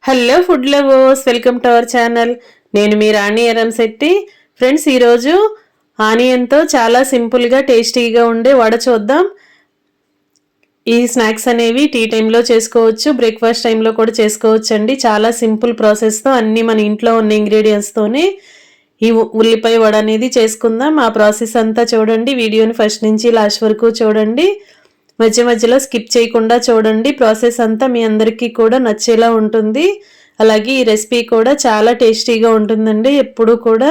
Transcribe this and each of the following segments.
Hello food lovers, welcome to our channel. నేను మీ రాణి Eramsetti. Friends, ఈరోజు ఆనియన్తో చాలా సింపుల్గా టేస్టీగా ఉండే వడ చూద్దాం. ఈ స్నాక్స్ అనేవి టీ టైంలో చేసుకోవచ్చు, బ్రేక్ఫాస్ట్ టైంలో కూడా చేసుకోవచ్చు అండి. చాలా సింపుల్ ప్రాసెస్తో అన్నీ మన ఇంట్లో ఉన్న ఇంగ్రీడియంట్స్తోనే ఈ ఉల్లిపాయ వడ అనేది చేసుకుందాం. ఆ ప్రాసెస్ అంతా చూడండి. వీడియోని ఫస్ట్ నుంచి లాస్ట్ వరకు చూడండి. మధ్య మధ్యలో స్కిప్ చేయకుండా చూడండి. ప్రాసెస్ అంతా మీ అందరికీ కూడా నచ్చేలా ఉంటుంది. అలాగే ఈ రెసిపీ కూడా చాలా టేస్టీగా ఉంటుందండి. ఎప్పుడు కూడా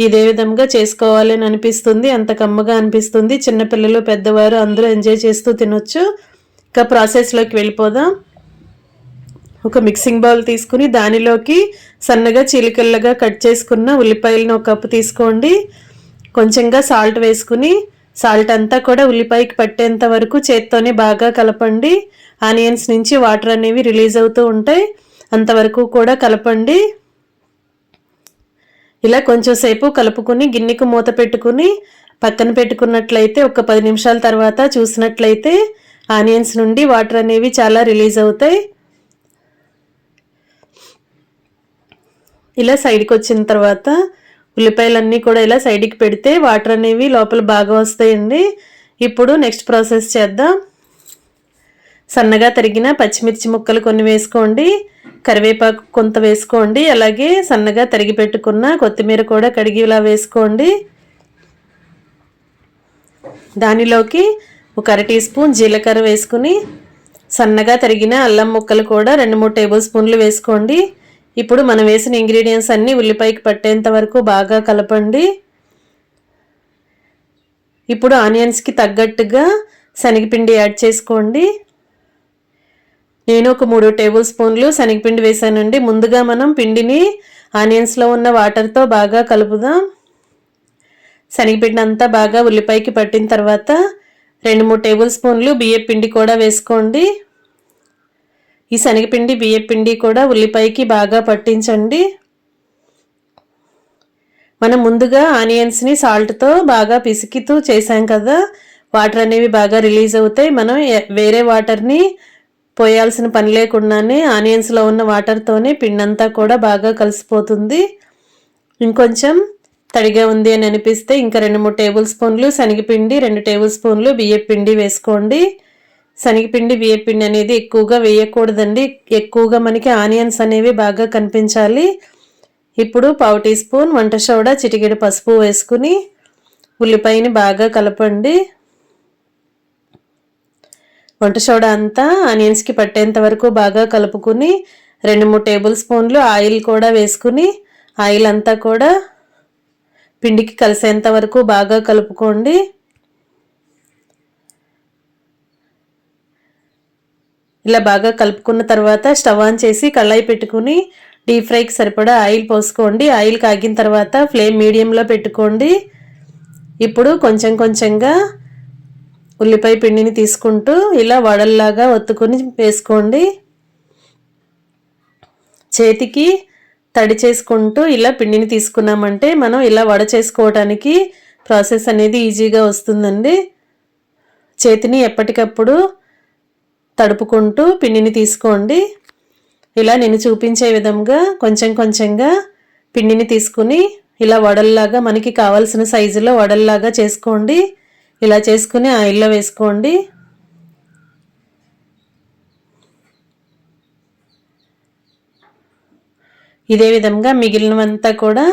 ఇదే విధంగా చేసుకోవాలని అనిపిస్తుంది, అంత కమ్మగా అనిపిస్తుంది. చిన్నపిల్లలు పెద్దవారు అందరూ ఎంజాయ్ చేస్తూ తినొచ్చు. ఇక ప్రాసెస్లోకి వెళ్ళిపోదాం. ఒక మిక్సింగ్ బౌల్ తీసుకుని దానిలోకి సన్నగా చీలికల్లగా కట్ చేసుకున్న ఉల్లిపాయలను ఒక కప్పు తీసుకోండి. కొంచెంగా సాల్ట్ వేసుకుని సాల్ట్ అంతా కూడా ఉల్లిపాయకి పట్టేంత వరకు చేత్తోనే బాగా కలపండి. ఆనియన్స్ నుంచి వాటర్ అనేవి రిలీజ్ అవుతూ ఉంటాయి, అంతవరకు కూడా కలపండి. ఇలా కొంచెం సేపు కలుపుకుని గిన్నెకు మూత పెట్టుకుని పక్కన పెట్టుకున్నట్లయితే ఒక 10 నిమిషాల తర్వాత చూసినట్లయితే ఆనియన్స్ నుండి వాటర్ అనేవి చాలా రిలీజ్ అవుతాయి. ఇలా సైడ్కి వచ్చిన తర్వాత ఉల్లిపాయలన్నీ కూడా ఇలా సైడ్కి పెడితే వాటర్ అనేవి లోపల బాగా వస్తాయండి. ఇప్పుడు నెక్స్ట్ ప్రాసెస్ చేద్దాం. సన్నగా తరిగిన పచ్చిమిర్చి ముక్కలు కొన్ని వేసుకోండి, కరివేపాకు కొంత వేసుకోండి, అలాగే సన్నగా తరిగి పెట్టుకున్న కొత్తిమీర కూడా కడిగి ఇలా వేసుకోండి. దానిలోకి ఒక 1/2 టీ స్పూన్ జీలకర్ర వేసుకుని సన్నగా తరిగిన అల్లం ముక్కలు కూడా 2-3 టేబుల్ స్పూన్లు వేసుకోండి. ఇప్పుడు మనం వేసిన ఇంగ్రీడియంట్స్ అన్నీ ఉల్లిపాయకి పట్టేంత వరకు బాగా కలపండి. ఇప్పుడు ఆనియన్స్కి తగ్గట్టుగా శనగపిండి యాడ్ చేసుకోండి. నేను ఒక 3 టేబుల్ స్పూన్లు శనగపిండి వేసానండి. ముందుగా మనం పిండిని ఆనియన్స్లో ఉన్న వాటర్తో బాగా కలుపుదాం. శనగపిండి అంతా బాగా ఉల్లిపాయకి పట్టిన తర్వాత 2-3 టేబుల్ స్పూన్లు బియ్యం పిండి కూడా వేసుకోండి. ఈ శనగపిండి బియ్యం పిండి కూడా ఉల్లిపాయకి బాగా పట్టించండి. మనం ముందుగా ఆనియన్స్ని సాల్ట్తో బాగా పిసికితూ చేసాం కదా, వాటర్ అనేవి బాగా రిలీజ్ అవుతాయి. మనం వేరే వాటర్ని పోయాల్సిన పని లేకుండానే ఆనియన్స్లో ఉన్న వాటర్తోనే పిండి అంతా కూడా బాగా కలిసిపోతుంది. ఇంకొంచెం తడిగా ఉంది అని అనిపిస్తే ఇంకా 2-3 టేబుల్ స్పూన్లు శనగపిండి, 2 టేబుల్ స్పూన్లు బియ్యం పిండి వేసుకోండి. శనగపిండి బియ్యం పిండి అనేది ఎక్కువగా వేయకూడదండి, ఎక్కువగా మనకి ఆనియన్స్ అనేవి బాగా కనిపించాలి. ఇప్పుడు 1/4 టీ స్పూన్ వంట సోడా, చిటికెడు పసుపు వేసుకుని ఉల్లిపాయని బాగా కలపండి. వంట సోడా అంతా ఆనియన్స్కి పట్టేంత వరకు బాగా కలుపుకుని 2-3 టేబుల్ స్పూన్లు ఆయిల్ కూడా వేసుకుని ఆయిల్ అంతా కూడా పిండికి కలిసేంత వరకు బాగా కలుపుకోండి. ఇలా బాగా కలుపుకున్న తర్వాత స్టవ్ ఆన్ చేసి కళాయి పెట్టుకుని డీప్ ఫ్రైకి సరిపడా ఆయిల్ పోసుకోండి. ఆయిల్ కాగిన తర్వాత ఫ్లేమ్ మీడియంలో పెట్టుకోండి. ఇప్పుడు కొంచెం కొంచెంగా ఉల్లిపాయ పిండిని తీసుకుంటూ ఇలా వడల్లాగా ఒత్తుకొని వేసుకోండి. చేతికి తడి చేసుకుంటూ ఇలా పిండిని తీసుకున్నామంటే మనం ఇలా వడ చేసుకోవడానికి ప్రాసెస్ అనేది ఈజీగా వస్తుందండి. చేతిని ఎప్పటికప్పుడు తడుపుకుంటూ పిండిని తీసుకోండి. ఇలా నేను చూపించే విధంగా కొంచెం కొంచెంగా పిండిని తీసుకుని ఇలా వడల్లాగా మనకి కావాల్సిన సైజులో వడల్లాగా చేసుకోండి. ఇలా చేసుకుని ఆయిల్లో వేసుకోండి. ఇదే విధంగా మిగిలినవంతా కూడా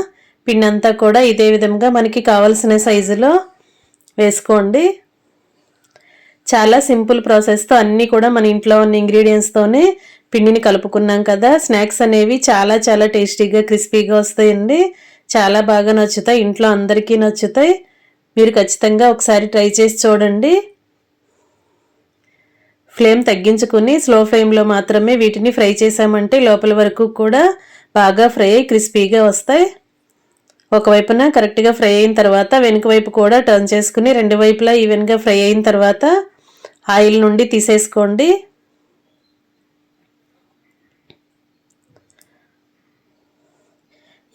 పిండి అంతా కూడా ఇదే విధంగా మనకి కావాల్సిన సైజులో వేసుకోండి. చాలా సింపుల్ ప్రాసెస్తో అన్నీ కూడా మన ఇంట్లో ఉన్న ఇంగ్రీడియంట్స్తోనే పిండిని కలుపుకున్నాం కదా. స్నాక్స్ అనేవి చాలా చాలా టేస్టీగా క్రిస్పీగా వస్తాయండి. చాలా బాగా నచ్చుతాయి, ఇంట్లో అందరికీ నచ్చుతాయి. మీరు ఖచ్చితంగా ఒకసారి ట్రై చేసి చూడండి. ఫ్లేమ్ తగ్గించుకుని స్లో ఫ్లేమ్లో మాత్రమే వీటిని ఫ్రై చేసామంటే లోపల వరకు కూడా బాగా ఫ్రై అయ్యి క్రిస్పీగా వస్తాయి. ఒకవైపున కరెక్ట్గా ఫ్రై అయిన తర్వాత వెనుక వైపు కూడా టర్న్ చేసుకుని 2 వైపులా ఈవెన్గా ఫ్రై అయిన తర్వాత ఆయిల్ నుండి తీసేసుకోండి.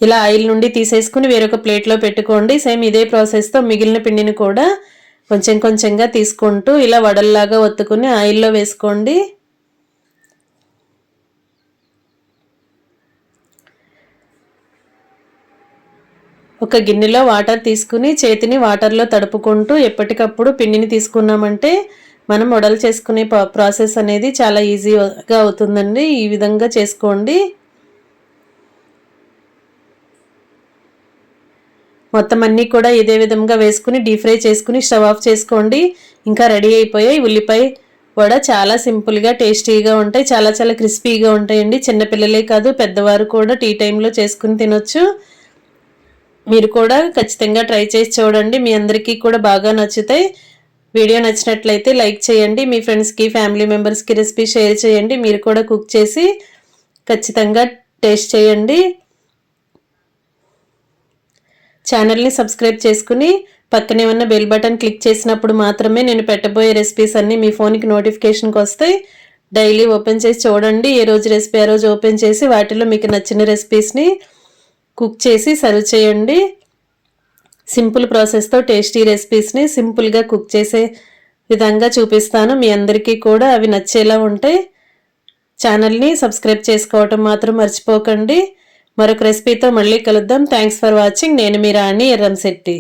ఇలా ఆయిల్ నుండి తీసేసుకుని వేరొక ప్లేట్లో పెట్టుకోండి. సేమ్ ఇదే ప్రాసెస్తో మిగిలిన పిండిని కూడా కొంచెం కొంచెంగా తీసుకుంటూ ఇలా వడల్లాగా ఒత్తుకుని ఆయిల్లో వేసుకోండి. ఒక గిన్నెలో వాటర్ తీసుకుని చేతిని వాటర్లో తడుపుకుంటూ ఎప్పటికప్పుడు పిండిని తీసుకున్నామంటే మనం వడలు చేసుకునే ప్రాసెస్ అనేది చాలా ఈజీగా అవుతుందండి. ఈ విధంగా చేసుకోండి. మొత్తం అన్నీ కూడా ఇదే విధంగా వేసుకుని డీప్ ఫ్రై చేసుకుని స్టవ్ ఆఫ్ చేసుకోండి. ఇంకా రెడీ అయిపోయాయి ఉల్లిపాయ వడ. చాలా సింపుల్గా టేస్టీగా ఉంటాయి. చాలా చాలా క్రిస్పీగా ఉంటాయండి. చిన్నపిల్లలే కాదు పెద్దవారు కూడా టీ టైంలో చేసుకుని తినొచ్చు. మీరు కూడా ఖచ్చితంగా ట్రై చేసి చూడండి. మీ అందరికీ కూడా బాగా నచ్చుతాయి. వీడియో నచ్చినట్లయితే లైక్ చేయండి. మీ ఫ్రెండ్స్కి ఫ్యామిలీ మెంబర్స్కి రెసిపీ షేర్ చేయండి. మీరు కూడా కుక్ చేసి ఖచ్చితంగా టేస్ట్ చేయండి. ఛానల్ని సబ్స్క్రైబ్ చేసుకుని పక్కనే ఉన్న బెల్ బటన్ క్లిక్ చేసినప్పుడు మాత్రమే నేను పెట్టబోయే రెసిపీస్ అన్నీ మీ ఫోన్కి నోటిఫికేషన్కి వస్తాయి. డైలీ ఓపెన్ చేసి చూడండి. ఏ రోజు రెసిపీ ఆ రోజు ఓపెన్ చేసి వాటిలో మీకు నచ్చిన రెసిపీస్ని కుక్ చేసి సర్వ్ చేయండి. సింపుల్ ప్రాసెస్తో టేస్టీ రెసిపీస్ని సింపుల్గా కుక్ చేసే విధంగా చూపిస్తాను. మీ అందరికీ కూడా అవి నచ్చేలా ఉంటాయి. ఛానల్ని సబ్స్క్రైబ్ చేసుకోవటం మాత్రం మర్చిపోకండి. మరొక రెసిపీతో మళ్ళీ కలుద్దాం. Thanks for watching. నేను మీ రాణి ఎర్రంశెట్టి.